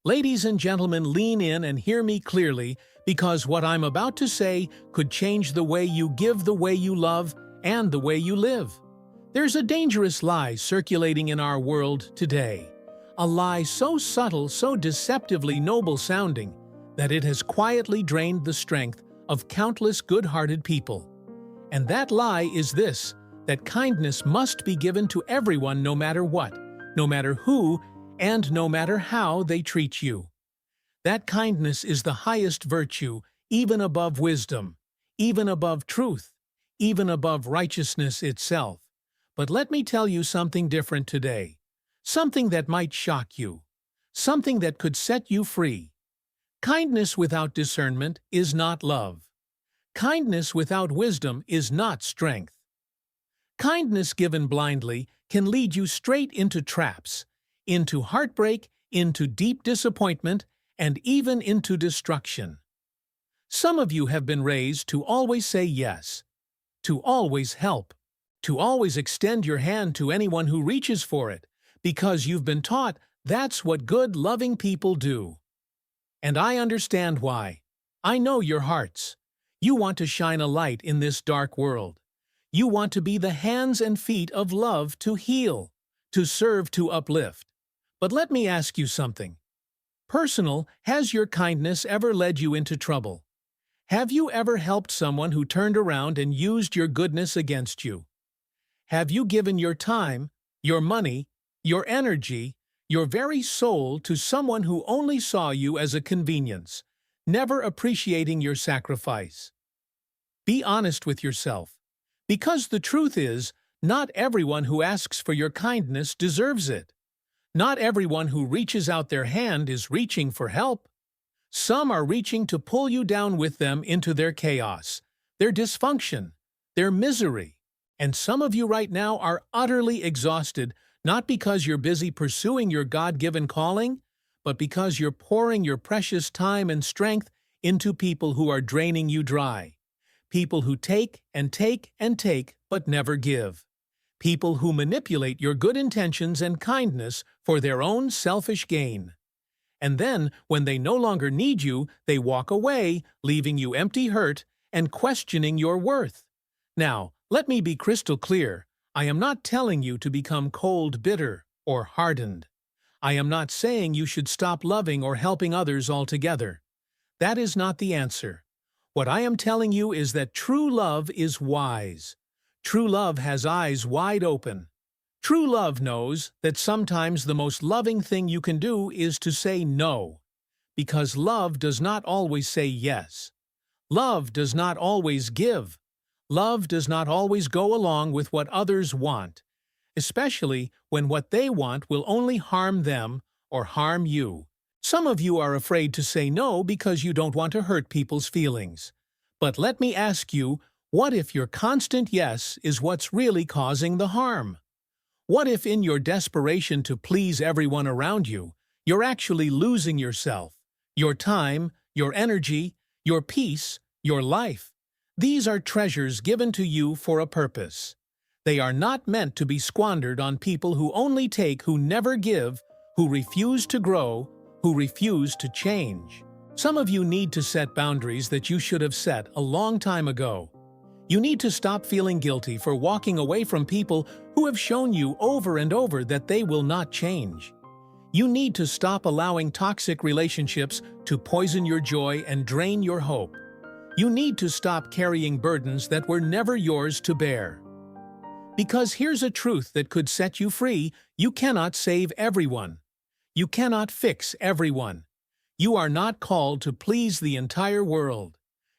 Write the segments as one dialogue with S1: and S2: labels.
S1: Ladies and gentlemen, lean in and hear me clearly, because what I'm about to say could change the way you give, the way you love, and the way you live. There's a dangerous lie circulating in our world today. A lie so subtle, so deceptively noble-sounding, that it has quietly drained the strength of countless good-hearted people. And that lie is this: that kindness must be given to everyone, no matter what, no matter who, and no matter how they treat you. That kindness is the highest virtue, even above wisdom, even above truth, even above righteousness itself. But let me tell you something different today. Something that might shock you. Something that could set you free. Kindness without discernment is not love. Kindness without wisdom is not strength. Kindness given blindly can lead you straight into traps, into heartbreak, into deep disappointment, and even into destruction. Some of you have been raised to always say yes, to always help, to always extend your hand to anyone who reaches for it, because you've been taught that's what good, loving people do. And I understand why. I know your hearts. You want to shine a light in this dark world. You want to be the hands and feet of love, to heal, to serve, to uplift. But let me ask you something. Personal, has your kindness ever led you into trouble? Have you ever helped someone who turned around and used your goodness against you? Have you given your time, your money, your energy, your very soul to someone who only saw you as a convenience, never appreciating your sacrifice? Be honest with yourself, because the truth is, not everyone who asks for your kindness deserves it. Not everyone who reaches out their hand is reaching for help. Some are reaching to pull you down with them into their chaos, their dysfunction, their misery. And some of you right now are utterly exhausted, not because you're busy pursuing your God-given calling, but because you're pouring your precious time and strength into people who are draining you dry. People who take and take and take, but never give. People who manipulate your good intentions and kindness for their own selfish gain. And then, when they no longer need you, they walk away, leaving you empty, hurt, and questioning your worth. Now, let me be crystal clear. I am not telling you to become cold, bitter, or hardened. I am not saying you should stop loving or helping others altogether. That is not the answer. What I am telling you is that true love is wise. True love has eyes wide open. True love knows that sometimes the most loving thing you can do is to say no, because love does not always say yes. Love does not always give. Love does not always go along with what others want, especially when what they want will only harm them or harm you. Some of you are afraid to say no because you don't want to hurt people's feelings. But let me ask you, what if your constant yes is what's really causing the harm? What if in your desperation to please everyone around you, you're actually losing yourself, your time, your energy, your peace, your life? These are treasures given to you for a purpose. They are not meant to be squandered on people who only take, who never give, who refuse to grow, who refuse to change. Some of you need to set boundaries that you should have set a long time ago. You need to stop feeling guilty for walking away from people who have shown you over and over that they will not change. You need to stop allowing toxic relationships to poison your joy and drain your hope. You need to stop carrying burdens that were never yours to bear. Because here's a truth that could set you free: you cannot save everyone. You cannot fix everyone. You are not called to please the entire world.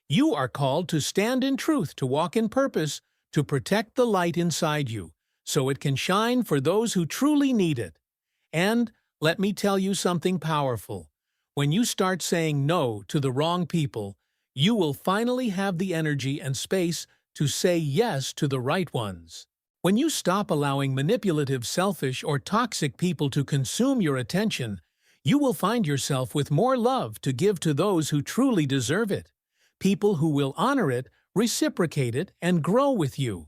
S1: You are called to stand in truth, to walk in purpose, to protect the light inside you, so it can shine for those who truly need it. And let me tell you something powerful. When you start saying no to the wrong people, you will finally have the energy and space to say yes to the right ones. When you stop allowing manipulative, selfish, or toxic people to consume your attention, you will find yourself with more love to give to those who truly deserve it. People who will honor it, reciprocate it, and grow with you.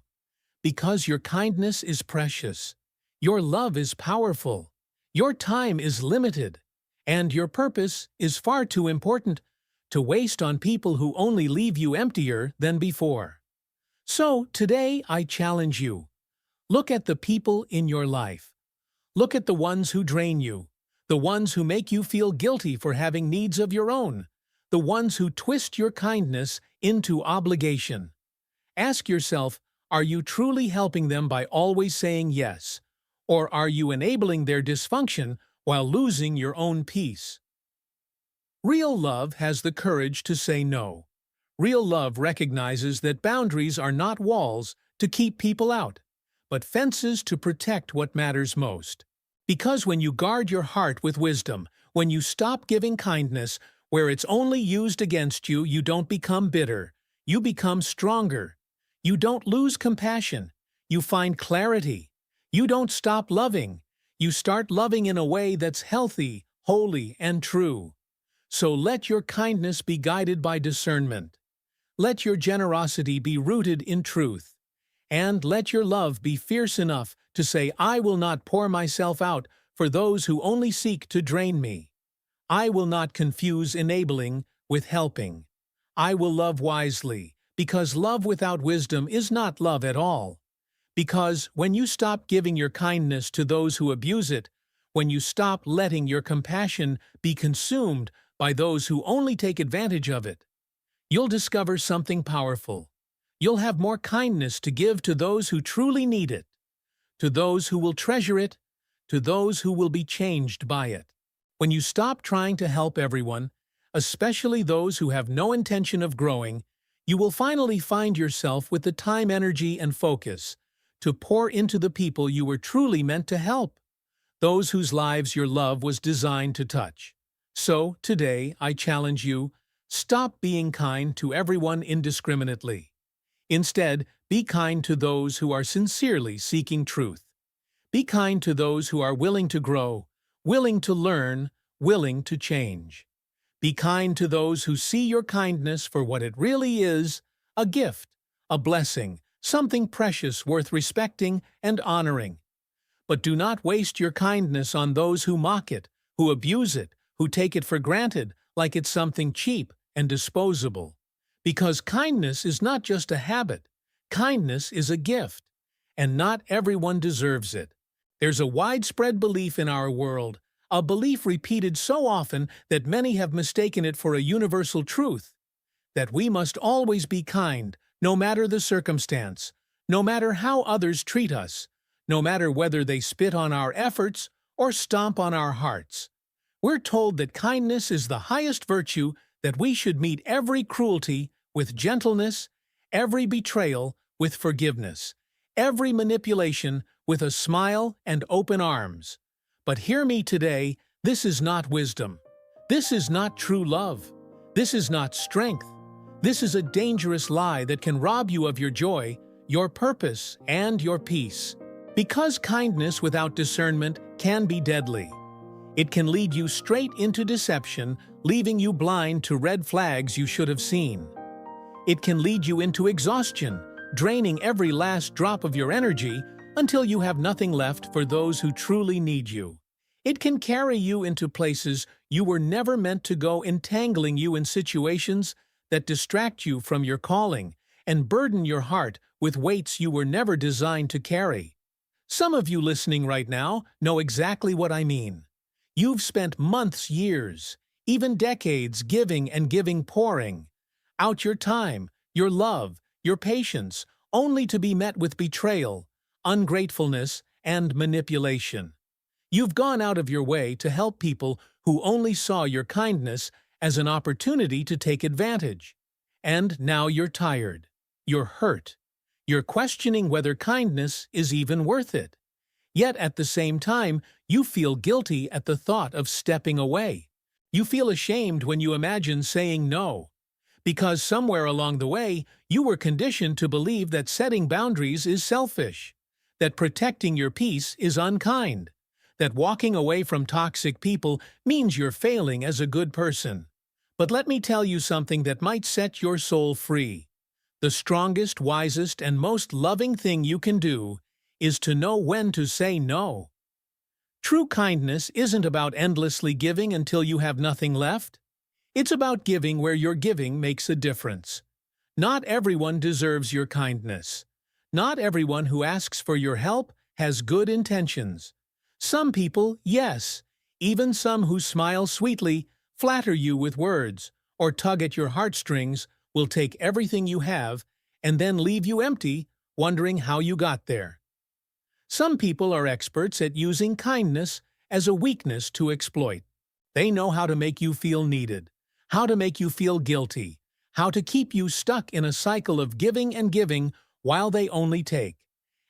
S1: Because your kindness is precious. Your love is powerful. Your time is limited. and your purpose is far too important to waste on people who only leave you emptier than before. So, today I challenge you. Look at the people in your life. Look at the ones who drain you, the ones who make you feel guilty for having needs of your own, the ones who twist your kindness into obligation. Ask yourself, are you truly helping them by always saying yes? Or are you enabling their dysfunction while losing your own peace? Real love has the courage to say no. Real love recognizes that boundaries are not walls to keep people out, but fences to protect what matters most. Because when you guard your heart with wisdom, when you stop giving kindness where it's only used against you, you don't become bitter. You become stronger. You don't lose compassion. You find clarity. You don't stop loving. You start loving in a way that's healthy, holy, and true. So let your kindness be guided by discernment. Let your generosity be rooted in truth. And let your love be fierce enough to say, I will not pour myself out for those who only seek to drain me. I will not confuse enabling with helping. I will love wisely, because love without wisdom is not love at all. Because when you stop giving your kindness to those who abuse it, when you stop letting your compassion be consumed by those who only take advantage of it, you'll discover something powerful. You'll have more kindness to give to those who truly need it, to those who will treasure it, to those who will be changed by it. When you stop trying to help everyone, especially those who have no intention of growing, you will finally find yourself with the time, energy, and focus to pour into the people you were truly meant to help, those whose lives your love was designed to touch. So, today, I challenge you, stop being kind to everyone indiscriminately. Instead, be kind to those who are sincerely seeking truth. Be kind to those who are willing to grow, willing to learn, willing to change. Be kind to those who see your kindness for what it really is, a gift, a blessing, something precious worth respecting and honoring. But do not waste your kindness on those who mock it, who abuse it, who take it for granted like it's something cheap and disposable. Because kindness is not just a habit. Kindness is a gift, and not everyone deserves it. There's a widespread belief in our world, a belief repeated so often that many have mistaken it for a universal truth, that we must always be kind, no matter the circumstance, no matter how others treat us, no matter whether they spit on our efforts or stomp on our hearts. We're told that kindness is the highest virtue, that we should meet every cruelty with gentleness, every betrayal with forgiveness, every manipulation with a smile and open arms. But hear me today, this is not wisdom. This is not true love. This is not strength. This is a dangerous lie that can rob you of your joy, your purpose, and your peace. Because kindness without discernment can be deadly. It can lead you straight into deception, leaving you blind to red flags you should have seen. It can lead you into exhaustion, draining every last drop of your energy until you have nothing left for those who truly need you. It can carry you into places you were never meant to go, entangling you in situations that distract you from your calling and burden your heart with weights you were never designed to carry. Some of you listening right now know exactly what I mean. You've spent months, years, even decades giving, pouring out your time, your love, your patience, only to be met with betrayal, ungratefulness, and manipulation. You've gone out of your way to help people who only saw your kindness as an opportunity to take advantage. And now you're tired. You're hurt. You're questioning whether kindness is even worth it. Yet at the same time, you feel guilty at the thought of stepping away. You feel ashamed when you imagine saying no. Because somewhere along the way, you were conditioned to believe that setting boundaries is selfish, that protecting your peace is unkind, that walking away from toxic people means you're failing as a good person. But let me tell you something that might set your soul free. The strongest, wisest, and most loving thing you can do is to know when to say no. True kindness isn't about endlessly giving until you have nothing left. It's about giving where your giving makes a difference. Not everyone deserves your kindness. Not everyone who asks for your help has good intentions. Some people, yes, even some who smile sweetly, flatter you with words, or tug at your heartstrings, will take everything you have and then leave you empty, wondering how you got there. Some people are experts at using kindness as a weakness to exploit. They know how to make you feel needed, how to make you feel guilty, how to keep you stuck in a cycle of giving and giving while they only take.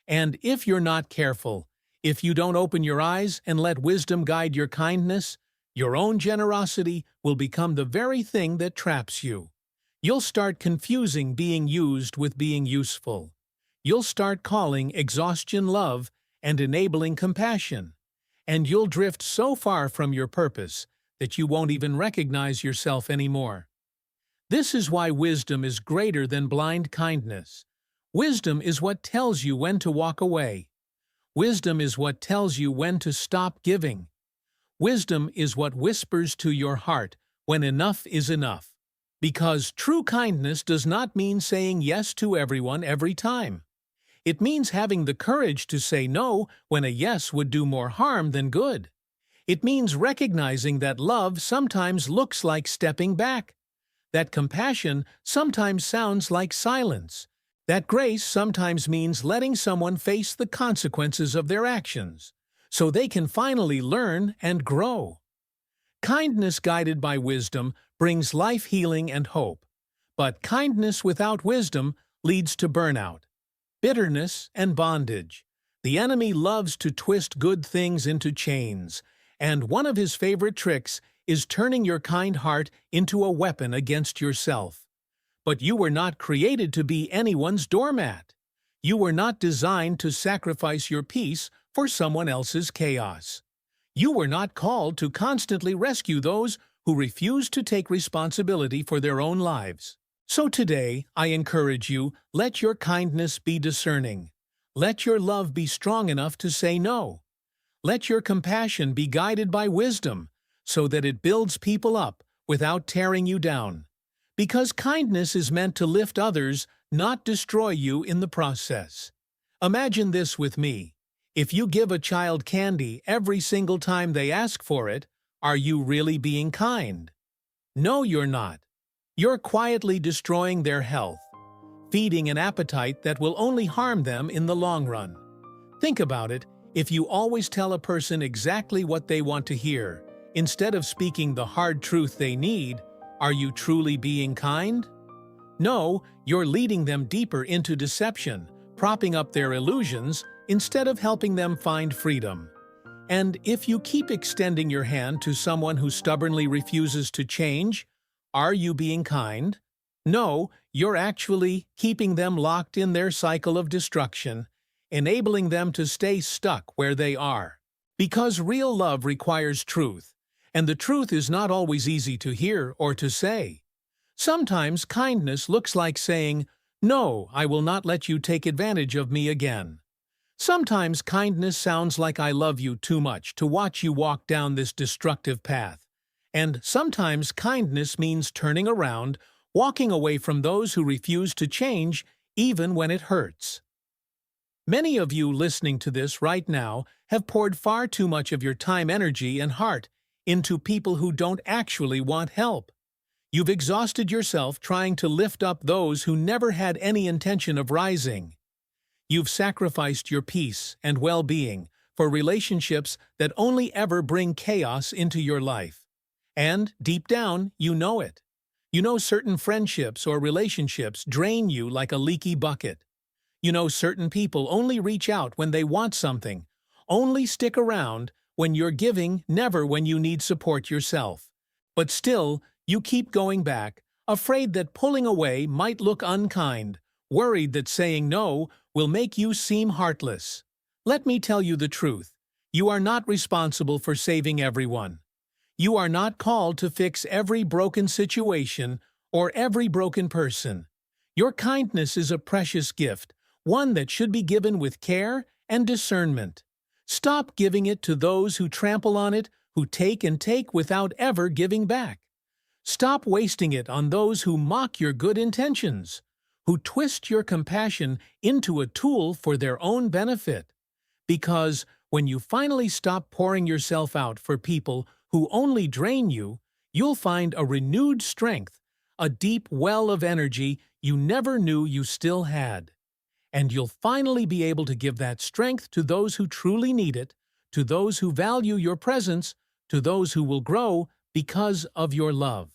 S1: And if you're not careful, if you don't open your eyes and let wisdom guide your kindness, your own generosity will become the very thing that traps you. You'll start confusing being used with being useful. You'll start calling exhaustion love and enabling compassion. And you'll drift so far from your purpose that you won't even recognize yourself anymore. This is why wisdom is greater than blind kindness. Wisdom is what tells you when to walk away. Wisdom is what tells you when to stop giving. Wisdom is what whispers to your heart when enough is enough. Because true kindness does not mean saying yes to everyone every time. It means having the courage to say no when a yes would do more harm than good. It means recognizing that love sometimes looks like stepping back, that compassion sometimes sounds like silence, that grace sometimes means letting someone face the consequences of their actions, so they can finally learn and grow. Kindness guided by wisdom brings life healing and hope, but kindness without wisdom leads to burnout, bitterness, and bondage. The enemy loves to twist good things into chains, and one of his favorite tricks is turning your kind heart into a weapon against yourself. But you were not created to be anyone's doormat. You were not designed to sacrifice your peace for someone else's chaos. You were not called to constantly rescue those who refuse to take responsibility for their own lives. So today, I encourage you, let your kindness be discerning. Let your love be strong enough to say no. Let your compassion be guided by wisdom, so that it builds people up without tearing you down. Because kindness is meant to lift others, not destroy you in the process. Imagine this with me. If you give a child candy every single time they ask for it, are you really being kind? No, you're not. You're quietly destroying their health, feeding an appetite that will only harm them in the long run. Think about it. If you always tell a person exactly what they want to hear, instead of speaking the hard truth they need, are you truly being kind? No, you're leading them deeper into deception, propping up their illusions, instead of helping them find freedom. And if you keep extending your hand to someone who stubbornly refuses to change, are you being kind? No, you're actually keeping them locked in their cycle of destruction, enabling them to stay stuck where they are. Because real love requires truth, and the truth is not always easy to hear or to say. Sometimes kindness looks like saying, "No, I will not let you take advantage of me again." Sometimes kindness sounds like "I love you too much to watch you walk down this destructive path." And sometimes kindness means turning around, walking away from those who refuse to change, even when it hurts. Many of you listening to this right now have poured far too much of your time, energy, and heart into people who don't actually want help. You've exhausted yourself trying to lift up those who never had any intention of rising. You've sacrificed your peace and well-being for relationships that only ever bring chaos into your life. And, deep down, you know it. You know certain friendships or relationships drain you like a leaky bucket. You know certain people only reach out when they want something, only stick around when you're giving, never when you need support yourself. But still, you keep going back, afraid that pulling away might look unkind, worried that saying no will make you seem heartless. Let me tell you the truth. You are not responsible for saving everyone. You are not called to fix every broken situation or every broken person. Your kindness is a precious gift, one that should be given with care and discernment. Stop giving it to those who trample on it, who take and take without ever giving back. Stop wasting it on those who mock your good intentions, who twist your compassion into a tool for their own benefit. Because when you finally stop pouring yourself out for people who only drain you, you'll find a renewed strength, a deep well of energy you never knew you still had. And you'll finally be able to give that strength to those who truly need it, to those who value your presence, to those who will grow because of your love.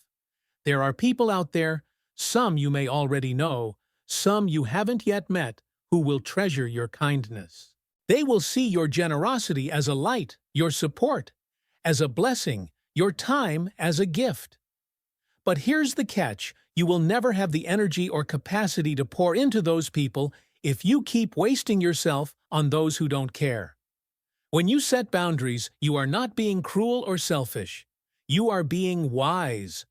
S1: There are people out there, some you may already know, some you haven't yet met, who will treasure your kindness. They will see your generosity as a light, your support as a blessing, your time as a gift. But here's the catch: you will never have the energy or capacity to pour into those people if you keep wasting yourself on those who don't care. When you set boundaries, you are not being cruel or selfish. You are being wise.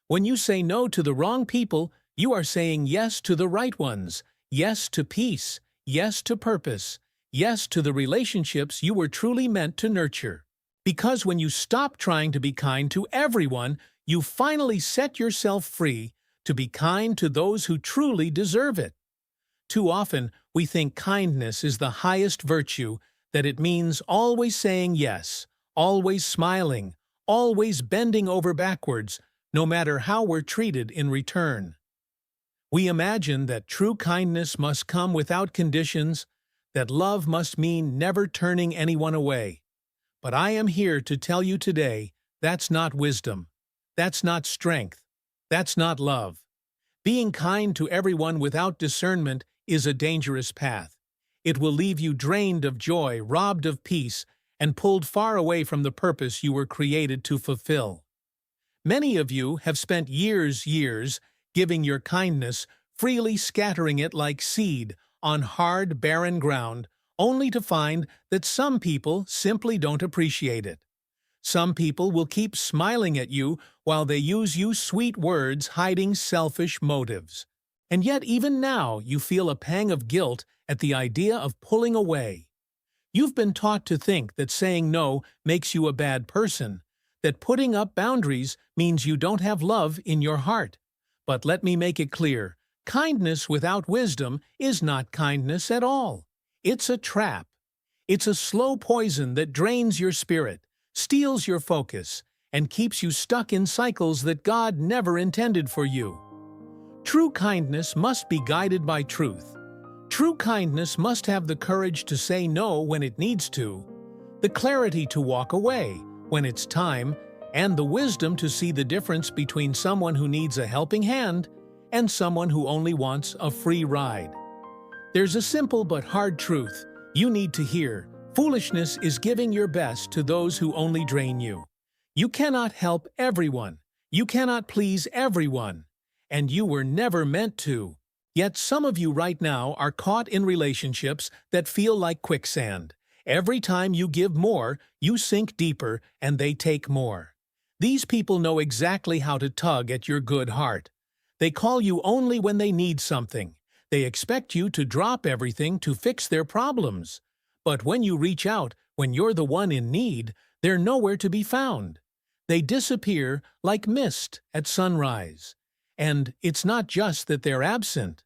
S1: When you say no to the wrong people, you are saying yes to the right ones, yes to peace, yes to purpose, yes to the relationships you were truly meant to nurture. Because when you stop trying to be kind to everyone, you finally set yourself free to be kind to those who truly deserve it. Too often, we think kindness is the highest virtue, that it means always saying yes, always smiling, always bending over backwards, no matter how we're treated in return. We imagine that true kindness must come without conditions, that love must mean never turning anyone away. But I am here to tell you today, that's not wisdom. That's not strength. That's not love. Being kind to everyone without discernment is a dangerous path. It will leave you drained of joy, robbed of peace, and pulled far away from the purpose you were created to fulfill. Many of you have spent years giving your kindness, freely scattering it like seed on hard, barren ground, only to find that some people simply don't appreciate it. Some people will keep smiling at you while they use you sweet words hiding selfish motives. And yet even now you feel a pang of guilt at the idea of pulling away. You've been taught to think that saying no makes you a bad person, that putting up boundaries means you don't have love in your heart. But let me make it clear, kindness without wisdom is not kindness at all. It's a trap. It's a slow poison that drains your spirit, steals your focus, and keeps you stuck in cycles that God never intended for you. True kindness must be guided by truth. True kindness must have the courage to say no when it needs to, the clarity to walk away when it's time, and the wisdom to see the difference between someone who needs a helping hand and someone who only wants a free ride. There's a simple but hard truth you need to hear. Foolishness is giving your best to those who only drain you. You cannot help everyone. You cannot please everyone. And you were never meant to. Yet some of you right now are caught in relationships that feel like quicksand. Every time you give more, you sink deeper and they take more. These people know exactly how to tug at your good heart. They call you only when they need something. They expect you to drop everything to fix their problems. But when you reach out, when you're the one in need, they're nowhere to be found. They disappear like mist at sunrise. And it's not just that they're absent.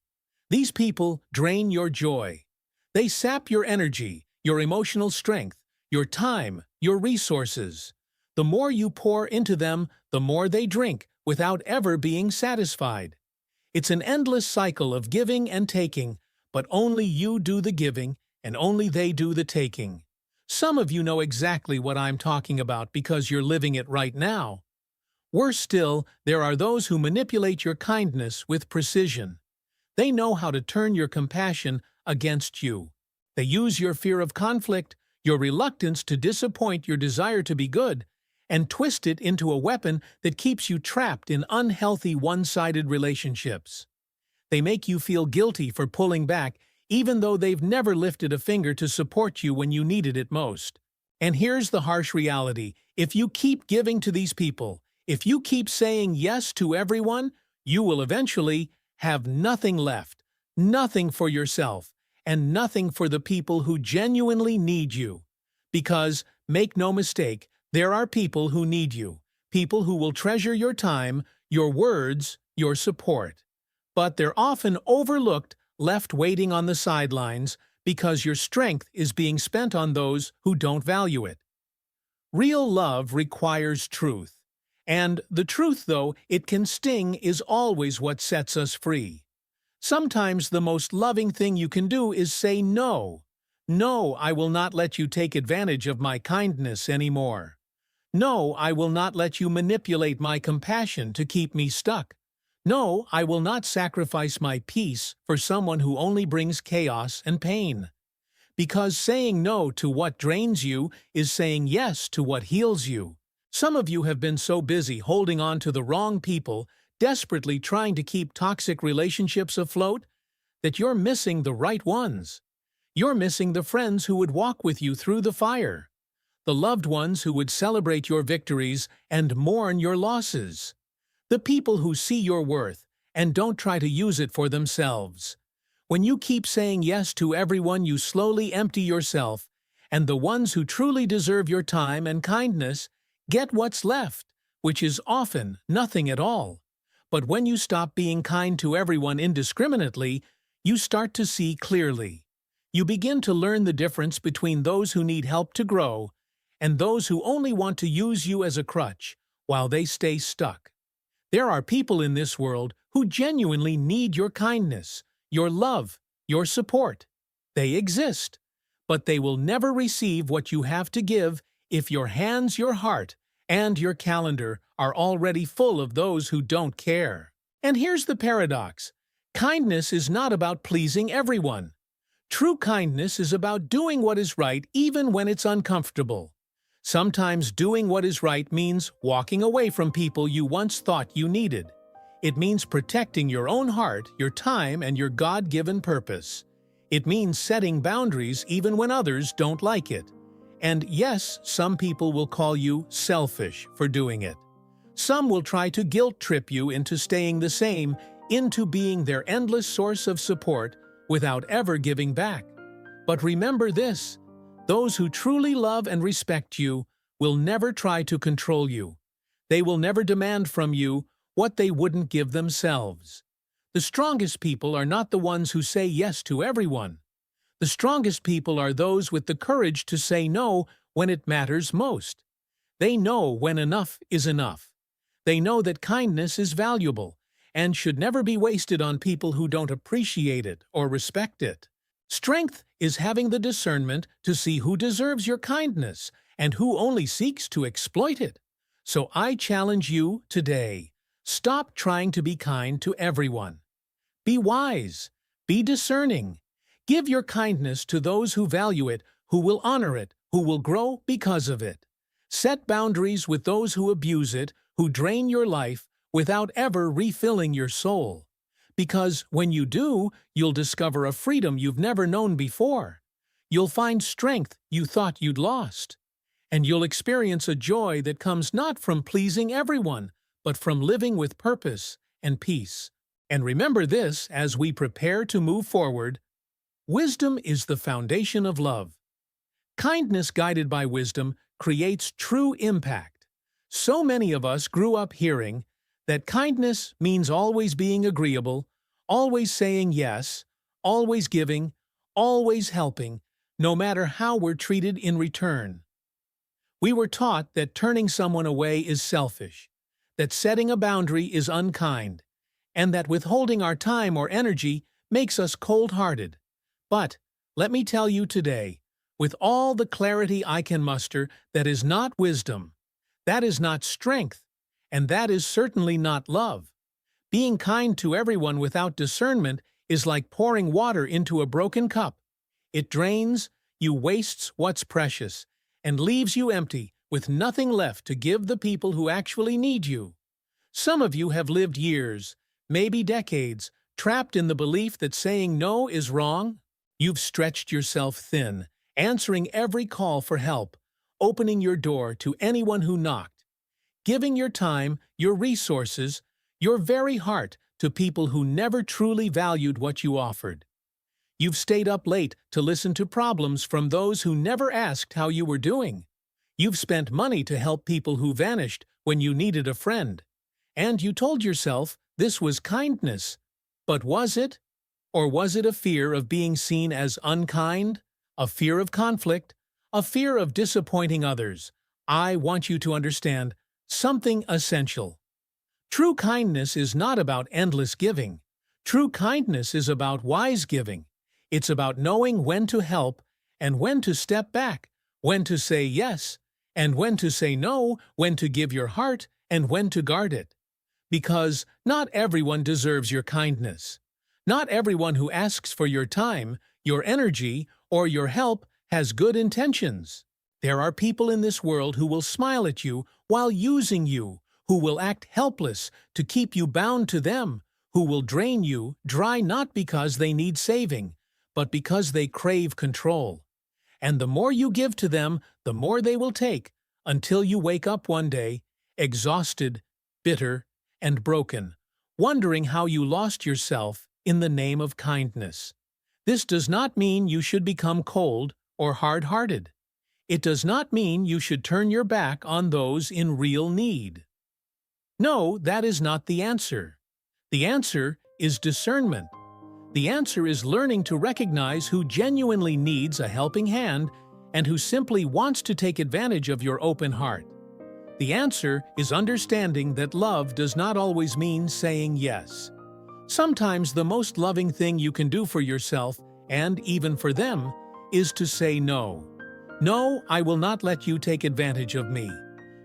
S1: These people drain your joy. They sap your energy, your emotional strength, your time, your resources. The more you pour into them, the more they drink without ever being satisfied. It's an endless cycle of giving and taking, but only you do the giving and only they do the taking. Some of you know exactly what I'm talking about because you're living it right now. Worse still, there are those who manipulate your kindness with precision. They know how to turn your compassion against you. They use your fear of conflict, your reluctance to disappoint, your desire to be good, and twist it into a weapon that keeps you trapped in unhealthy one-sided relationships. They make you feel guilty for pulling back, even though they've never lifted a finger to support you when you needed it most. And here's the harsh reality: if you keep giving to these people, if you keep saying yes to everyone, you will eventually have nothing left, nothing for yourself, and nothing for the people who genuinely need you. Because, make no mistake, there are people who need you, people who will treasure your time, your words, your support. But they're often overlooked, left waiting on the sidelines, because your strength is being spent on those who don't value it. Real love requires truth. And the truth, though it can sting, is always what sets us free. Sometimes the most loving thing you can do is say no. No, I will not let you take advantage of my kindness anymore. No, I will not let you manipulate my compassion to keep me stuck. No, I will not sacrifice my peace for someone who only brings chaos and pain. Because saying no to what drains you is saying yes to what heals you. Some of you have been so busy holding on to the wrong people, desperately trying to keep toxic relationships afloat, that you're missing the right ones. You're missing the friends who would walk with you through the fire, the loved ones who would celebrate your victories and mourn your losses, the people who see your worth and don't try to use it for themselves. When you keep saying yes to everyone, you slowly empty yourself, and the ones who truly deserve your time and kindness get what's left, which is often nothing at all. But when you stop being kind to everyone indiscriminately, you start to see clearly. You begin to learn the difference between those who need help to grow and those who only want to use you as a crutch while they stay stuck. There are people in this world who genuinely need your kindness, your love, your support. They exist, but they will never receive what you have to give if your hands, your heart, and your calendar are already full of those who don't care. And here's the paradox. Kindness is not about pleasing everyone. True kindness is about doing what is right even when it's uncomfortable. Sometimes doing what is right means walking away from people you once thought you needed. It means protecting your own heart, your time, and your God-given purpose. It means setting boundaries even when others don't like it. And yes, some people will call you selfish for doing it. Some will try to guilt-trip you into staying the same, into being their endless source of support without ever giving back. But remember this, those who truly love and respect you will never try to control you. They will never demand from you what they wouldn't give themselves. The strongest people are not the ones who say yes to everyone. The strongest people are those with the courage to say no when it matters most. They know when enough is enough. They know that kindness is valuable and should never be wasted on people who don't appreciate it or respect it. Strength is having the discernment to see who deserves your kindness and who only seeks to exploit it. So I challenge you today, stop trying to be kind to everyone. Be wise. Be discerning. Give your kindness to those who value it, who will honor it, who will grow because of it. Set boundaries with those who abuse it, who drain your life without ever refilling your soul. Because when you do, you'll discover a freedom you've never known before. You'll find strength you thought you'd lost. And you'll experience a joy that comes not from pleasing everyone, but from living with purpose and peace. And remember this as we prepare to move forward. Wisdom is the foundation of love. Kindness guided by wisdom creates true impact. So many of us grew up hearing that kindness means always being agreeable, always saying yes, always giving, always helping, no matter how we're treated in return. We were taught that turning someone away is selfish, that setting a boundary is unkind, and that withholding our time or energy makes us cold-hearted. But, let me tell you today, with all the clarity I can muster, that is not wisdom, that is not strength, and that is certainly not love. Being kind to everyone without discernment is like pouring water into a broken cup. It drains, you wastes what's precious, and leaves you empty, with nothing left to give the people who actually need you. Some of you have lived years, maybe decades, trapped in the belief that saying no is wrong. You've stretched yourself thin, answering every call for help, opening your door to anyone who knocked, giving your time, your resources, your very heart to people who never truly valued what you offered. You've stayed up late to listen to problems from those who never asked how you were doing. You've spent money to help people who vanished when you needed a friend. And you told yourself this was kindness. But was it? Or was it a fear of being seen as unkind? A fear of conflict? A fear of disappointing others? I want you to understand something essential. True kindness is not about endless giving. True kindness is about wise giving. It's about knowing when to help and when to step back, when to say yes, and when to say no, when to give your heart and when to guard it. Because not everyone deserves your kindness. Not everyone who asks for your time, your energy, or your help has good intentions. There are people in this world who will smile at you while using you, who will act helpless to keep you bound to them, who will drain you dry not because they need saving, but because they crave control. And the more you give to them, the more they will take, until you wake up one day, exhausted, bitter, and broken, wondering how you lost yourself in the name of kindness. This does not mean you should become cold or hard-hearted. It does not mean you should turn your back on those in real need. No, that is not the answer. The answer is discernment. The answer is learning to recognize who genuinely needs a helping hand and who simply wants to take advantage of your open heart. The answer is understanding that love does not always mean saying yes. Sometimes the most loving thing you can do for yourself, and even for them, is to say no. No, I will not let you take advantage of me.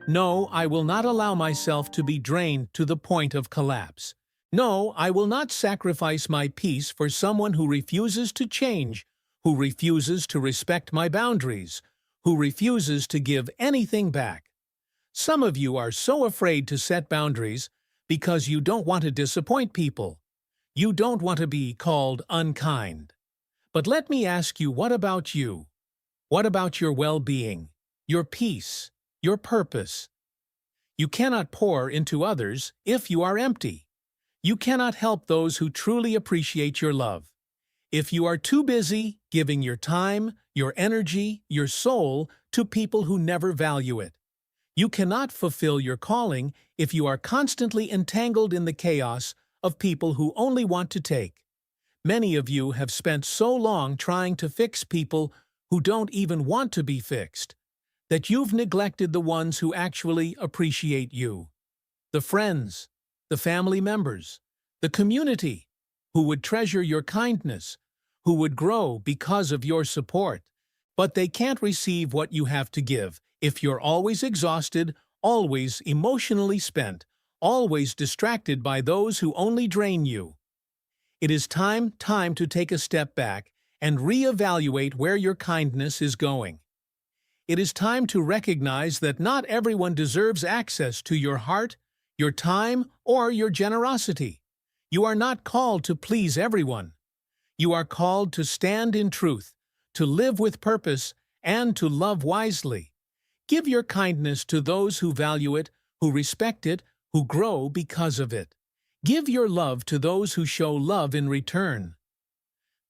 S1: No, I will not allow myself to be drained to the point of collapse. No, I will not sacrifice my peace for someone who refuses to change, who refuses to respect my boundaries, who refuses to give anything back. Some of you are so afraid to set boundaries because you don't want to disappoint people. You don't want to be called unkind. But let me ask you, what about you? What about your well-being, your peace, your purpose? You cannot pour into others if you are empty. You cannot help those who truly appreciate your love if you are too busy giving your time, your energy, your soul to people who never value it. You cannot fulfill your calling if you are constantly entangled in the chaos of people who only want to take. Many of you have spent so long trying to fix people who don't even want to be fixed, that you've neglected the ones who actually appreciate you. The friends, the family members, the community, who would treasure your kindness, who would grow because of your support. But they can't receive what you have to give if you're always exhausted, always emotionally spent, always distracted by those who only drain you. It is time to take a step back and reevaluate where your kindness is going. It is time to recognize that not everyone deserves access to your heart, your time, or your generosity. You are not called to please everyone. You are called to stand in truth, to live with purpose, and to love wisely. Give your kindness to those who value it, who respect it, who grow because of it. Give your love to those who show love in return.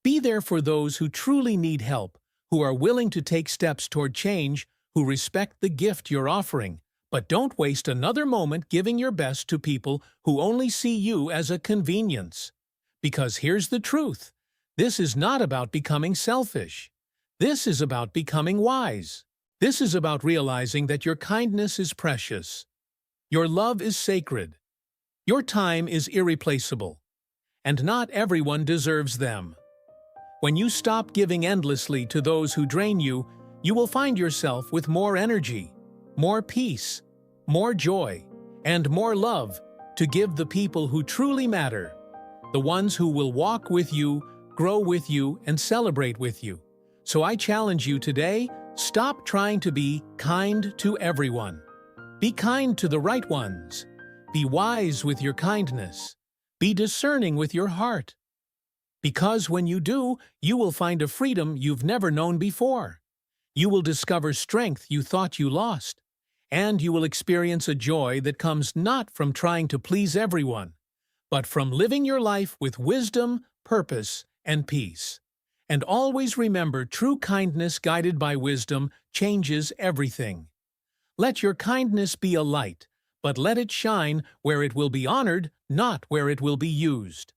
S1: Be there for those who truly need help, who are willing to take steps toward change, who respect the gift you're offering. But don't waste another moment giving your best to people who only see you as a convenience. Because here's the truth. This is not about becoming selfish. This is about becoming wise. This is about realizing that your kindness is precious. Your love is sacred. Your time is irreplaceable. And not everyone deserves them. When you stop giving endlessly to those who drain you, you will find yourself with more energy, more peace, more joy, and more love to give the people who truly matter, the ones who will walk with you, grow with you, and celebrate with you. So I challenge you today, stop trying to be kind to everyone. Be kind to the right ones. Be wise with your kindness. Be discerning with your heart. Because when you do, you will find a freedom you've never known before. You will discover strength you thought you lost. And you will experience a joy that comes not from trying to please everyone, but from living your life with wisdom, purpose, and peace. And always remember, true kindness guided by wisdom changes everything. Let your kindness be a light, but let it shine where it will be honored, not where it will be used.